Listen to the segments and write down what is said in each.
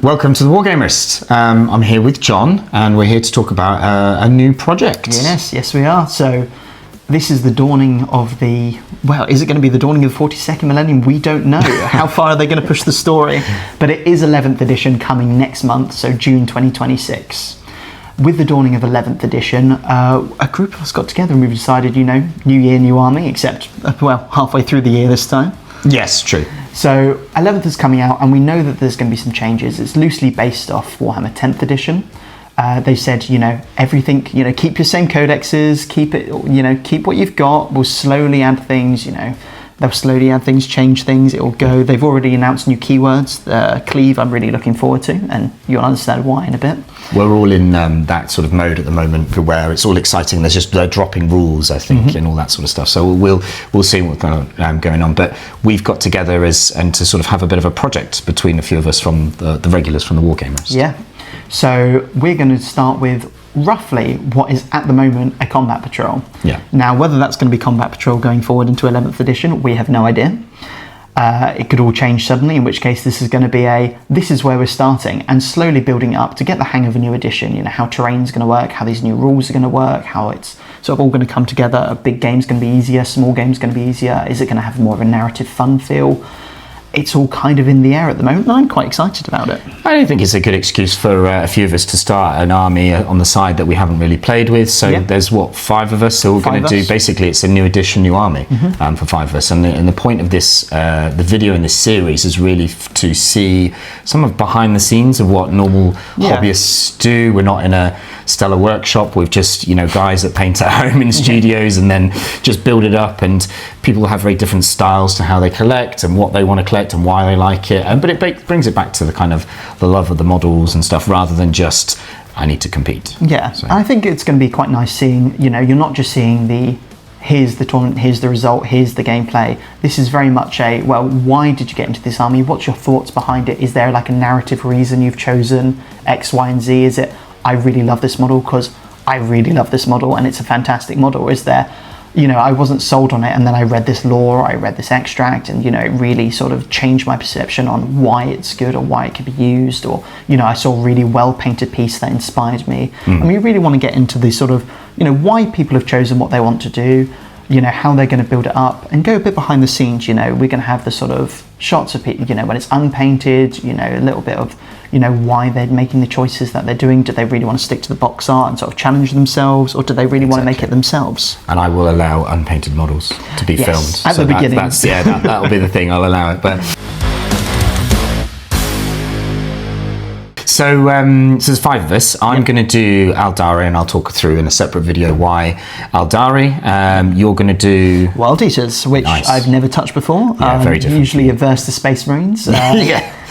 Welcome to the Wargamerist. I'm here with Jon, and we're here to talk about a new project. Yes, we are. So this is the dawning of the, well, is it going to be the dawning of the 42nd millennium? We don't know. How far are they going to push the story? But it is 11th edition coming next month, so June 2026. With the dawning of 11th edition, a group of us got together and we've decided, you know, new year, new army, except, well, halfway through the year this time. Yes, true. So 11th is coming out, and we know that there's going to be some changes. It's loosely based off Warhammer 10th edition. They said, you know, everything, you know, keep your same codexes, keep it, you know, keep what you've got. We'll slowly add things, you know, they'll slowly add things, change things. It'll go. They've already announced new keywords. Cleave, I'm really looking forward to, and you'll understand why in a bit. We're all in that sort of mode at the moment where it's all exciting. There's just dropping rules, I think, and all that sort of stuff. So we'll see what's going on. But we've got together and to sort of have a bit of a project between a few of us from the regulars from the Wargamers. Yeah. So we're going to start with roughly what is at the moment a combat patrol. Yeah. Now, whether that's going to be combat patrol going forward into 11th edition, we have no idea. It could all change suddenly, in which case this is going to be this is where we're starting, and slowly building up to get the hang of a new edition, you know, how terrain's going to work, how these new rules are going to work, how it's sort of all going to come together. A big game's going to be easier, small game's going to be easier. Is it going to have more of a narrative fun feel? It's all kind of in the air at the moment, and I'm quite excited about it. I don't think it's a good excuse for a few of us to start an army on the side that we haven't really played with. So there's 5 of us, so we're going to do, basically it's a new edition, new army for 5 of us. And the point of this, the video in this series is really to see some of behind the scenes of what normal hobbyists do. We're not in a stellar workshop with just, you know, guys that paint at home in studios and then just build it up, and people have very different styles to how they collect and what they want to collect and why they like it, but it brings it back to the kind of the love of the models and stuff, rather than just I need to compete. Yeah, so I think it's going to be quite nice seeing, you know, you're not just seeing here's the tournament, here's the result, here's the gameplay. This is very much well, why did you get into this army? What's your thoughts behind it? Is there like a narrative reason you've chosen X, Y, and Z? Is it I really love this model because I really love this model and it's a fantastic model? Is there, you know, I wasn't sold on it and then I read this lore, or I read this extract, and, you know, it really sort of changed my perception on why it's good or why it could be used, or, you know, I saw a really well painted piece that inspired me. And we really want to get into the sort of, you know, why people have chosen what they want to do, you know, how they're going to build it up, and go a bit behind the scenes. You know, we're going to have the sort of shots of people, you know, when it's unpainted, you know, a little bit of, you know, why they're making the choices that they're doing. Do they really want to stick to the box art and sort of challenge themselves, or do they really want to make it themselves? And I will allow unpainted models to be filmed at the beginning. That'll be the thing. I'll allow it, but. So there's 5 of us. I'm going to do Aeldari, and I'll talk through in a separate video why Aeldari. You're going to do Wild Eaters, which I've never touched before. Yeah, very different. Usually averse to Space Marines.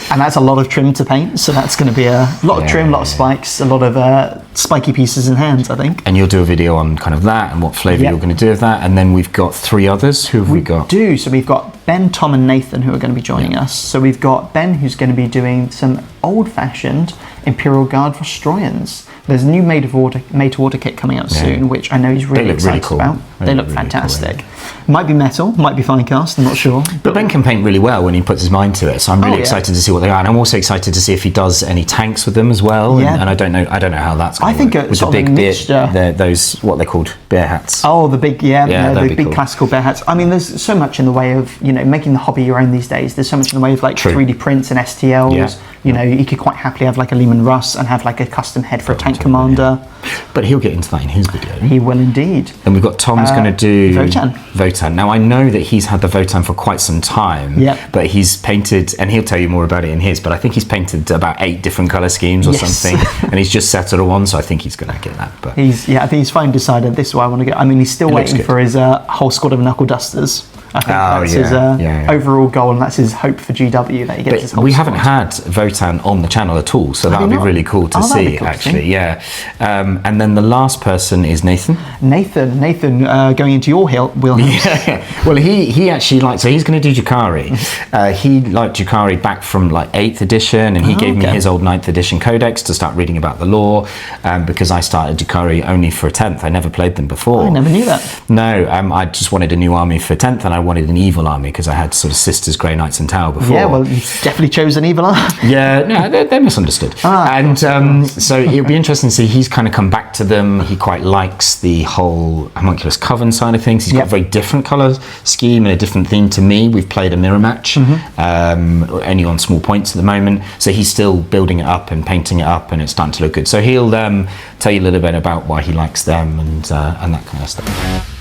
And that's a lot of trim to paint, so that's going to be a lot of trim, a lot of spikes, a lot of spiky pieces in hands, I think. And you'll do a video on kind of that and what flavour you're going to do of that. And then we've got 3 others. Who have we got? So we've got Ben, Tom and Nathan, who are going to be joining us. So we've got Ben, who's going to be doing some old-fashioned Imperial Guard Vostroyans. There's a new made-to-order kit coming out soon, which I know he's really excited about. They look fantastic. Cool, might be metal, might be fine cast, I'm not sure. But Ben can paint really well when he puts his mind to it, so I'm really excited to see what they are. And I'm also excited to see if he does any tanks with them as well. And I don't know how that's going to work. With the big beer, those, what they're called, bear hats. Oh, the big, the big classical bear hats. I mean, there's so much in the way of, you know, making the hobby your own these days. There's so much in the way of like 3D prints and STLs. You know, you could quite happily have like a Lehman Russ and have like a custom head for a tank commander. But he'll get into that in his video. He will indeed. And we've got Tom's going to do Votann. Now I know that he's had the Votann for quite some time. But he's painted, and he'll tell you more about it in his. But I think he's painted about 8 different colour schemes or something, and he's just settled on one. So I think he's going to get that. But I think he's finally decided this is what I want to get. I mean, he's still waiting for his whole squad of knuckle dusters. I think that's his overall goal, and that's his hope for GW, that he gets his whole We haven't had Votann on the channel at all, so that would be really cool to see, actually. And then the last person is Nathan. Nathan, going into your wheelhouse. Well, he actually liked, so he's going to do Drukhari. He liked Drukhari back from like 8th edition, and he gave me his old 9th edition codex to start reading about the lore, because I started Drukhari only for 10th. I never played them before. I never knew that. No, I just wanted a new army for 10th, and I wanted an evil army because I had sort of Sisters, Grey Knights and Tau before. Yeah, well, you've definitely chosen evil army. Yeah, no, they're misunderstood. So it'll be interesting to see. He's kind of come back to them. He quite likes the whole homunculus coven side of things. He's got a very different colour scheme and a different theme to me. We've played a mirror match, only on small points at the moment. So he's still building it up and painting it up, and it's starting to look good. So he'll tell you a little bit about why he likes them and that kind of stuff.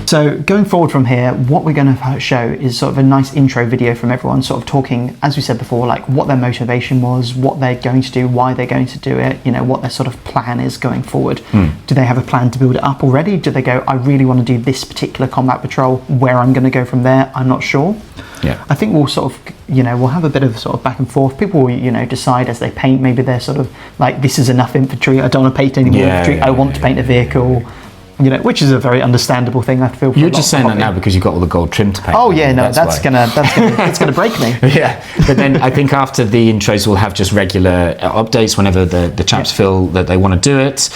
So going forward from here, what we're going to show is sort of a nice intro video from everyone, sort of talking, as we said before, like what their motivation was, what they're going to do, why they're going to do it, you know, what their sort of plan is going forward. Do they have a plan to build it up already? Do they go, I really want to do this particular combat patrol, where I'm going to go from there, I'm not sure. Yeah. I think we'll sort of, you know, we'll have a bit of sort of back and forth. People will, you know, decide as they paint, maybe they're sort of like, this is enough infantry, I don't want to paint any more infantry, I want to paint a vehicle. You know, which is a very understandable thing. I feel. You're just saying that now because you've got all the gold trim to paint. Oh yeah, no, that's gonna break me. Yeah, but then I think after the intros, we'll have just regular updates whenever the chaps feel that they want to do it.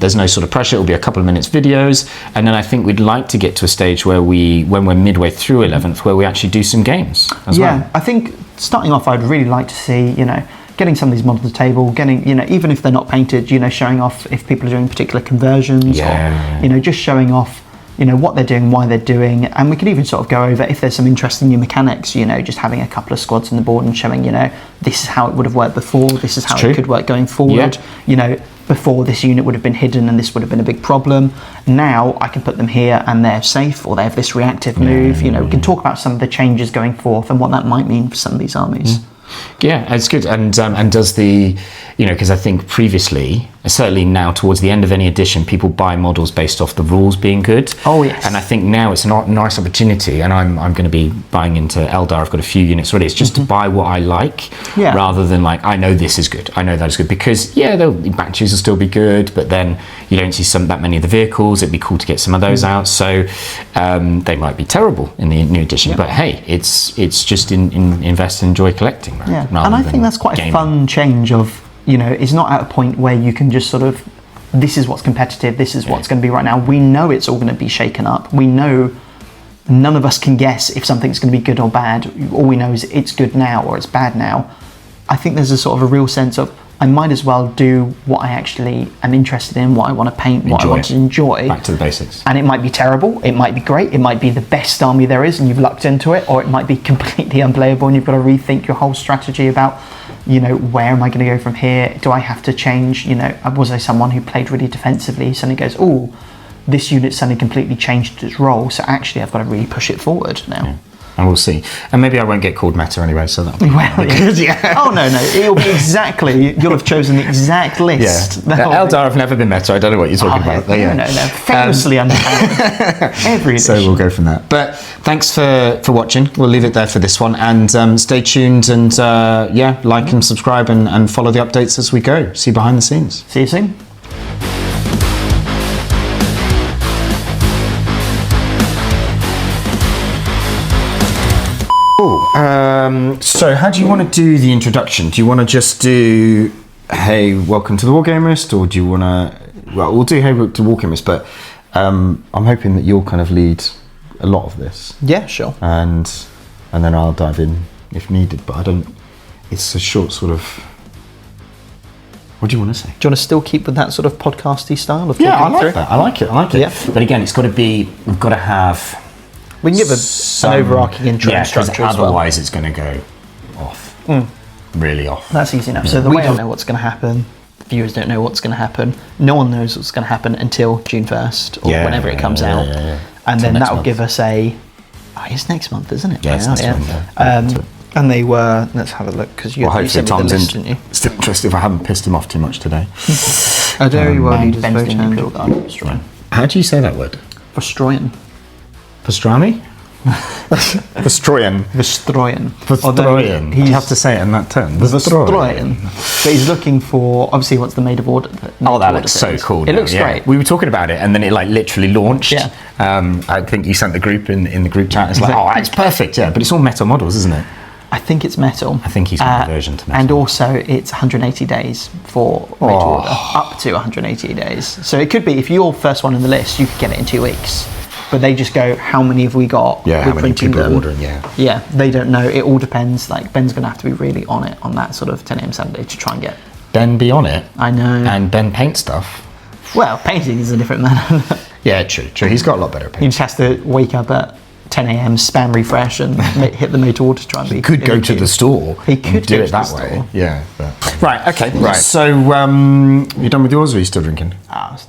There's no sort of pressure. It'll be a couple of minutes videos, and then I think we'd like to get to a stage where when we're midway through 11th, where we actually do some games as well. Yeah, I think starting off, I'd really like to see, you know, getting some of these models to the table, getting, you know, even if they're not painted, you know, showing off if people are doing particular conversions, or, you know, just showing off, you know, what they're doing, why they're doing, and we could even sort of go over if there's some interesting new mechanics, you know, just having a couple of squads on the board and showing, you know, this is how it would have worked before, this is how it could work going forward, you know, before this unit would have been hidden and this would have been a big problem. Now I can put them here and they're safe, or they have this reactive move, you know, we can talk about some of the changes going forth and what that might mean for some of these armies. Yeah, it's good, and does the, you know, because I think previously, certainly now towards the end of any edition, people buy models based off the rules being good. Oh yes. And I think now it's a nice opportunity, and I'm going to be buying into Aeldari. I've got a few units already. It's just to buy what I like, rather than like, I know this is good, I know that is good, because the batches will still be good, but then you don't see that many of the vehicles. It'd be cool to get some of those out. So they might be terrible in the new edition, but hey, it's just invest and enjoy collecting. Right? Yeah, and I think that's quite a fun change of, you know, it's not at a point where you can just sort of, this is what's competitive, this is what's going to be right now. We know it's all going to be shaken up. We know none of us can guess if something's going to be good or bad. All we know is it's good now or it's bad now. I think there's a sort of a real sense of, I might as well do what I actually am interested in, what I want to paint, what I want to enjoy. Back to the basics. And it might be terrible, it might be great, it might be the best army there is and you've lucked into it, or it might be completely unplayable and you've got to rethink your whole strategy about, you know, where am I going to go from here? Do I have to change, you know, was I someone who played really defensively, suddenly goes, oh, this unit suddenly completely changed its role, so actually I've got to really push it forward now. Yeah. And we'll see. And maybe I won't get called meta anyway, so that'll be good. Oh, no, it'll be exactly, you'll have chosen the exact list. Yeah. Aeldari have never been meta, I don't know what you're talking about. No, famously underpowered. Every edition. So we'll go from that. But thanks for watching. We'll leave it there for this one. And stay tuned and, like and subscribe and follow the updates as we go. See behind the scenes. See you soon. So how do you want to do the introduction? Do you want to just do, hey, welcome to the Wargamerist, or do you want to, well, we'll do hey, welcome to Wargamerist, but I'm hoping that you'll kind of lead a lot of this. Yeah, sure. And then I'll dive in if needed, but it's a short sort of, what do you want to say? Do you want to still keep with that sort of podcasty style of I like that. I like it. Yeah. But again, we've got to have, we can give an overarching intro and structure as well. Otherwise it's going to go off, really off. That's easy enough. Yeah. So we don't know what's going to happen. Viewers don't know what's going to happen. No one knows what's going to happen until June 1st or whenever it comes out. And then that will give us it's next month, isn't it? Yeah, it's next month. And they were, let's have a look, because you sent me the list, didn't you? Still interested if I haven't pissed him off too much today. Aeldari world leaders Votann. How do you say that word? Vostroyan. Pastrami? Vostroyan. Vostroyan. You have to say it in that tone. Vostroyan. But he's looking for, obviously, what's the Maid of Order? That looks so cool. It looks great. We were talking about it, and then it like literally launched. Yeah. I think you sent the group in the group chat. It's like, it's perfect. Yeah, but it's all metal models, isn't it? I think it's metal. I think he's got a version to metal. And also, it's 180 days for Maid of Order. Up to 180 days. So it could be, if you're first one in the list, you could get it in 2 weeks. but they just go, how many have we got? Yeah, We're how many people them. are ordering, yeah. Yeah, they don't know. It all depends. Like, Ben's going to have to be really on it on that sort of 10 a.m. Saturday to try and get... Ben be on it. I know. And Ben paint stuff. Well, painting is a different matter. Yeah, true. He's got a lot better at painting. He just has to wake up at 10 a.m, spam refresh, and hit the motor to try and be... He could go to the store. He could do go it to that the way. store. Yeah. Right, okay. Right. So, you done with yours, or are you still drinking? I was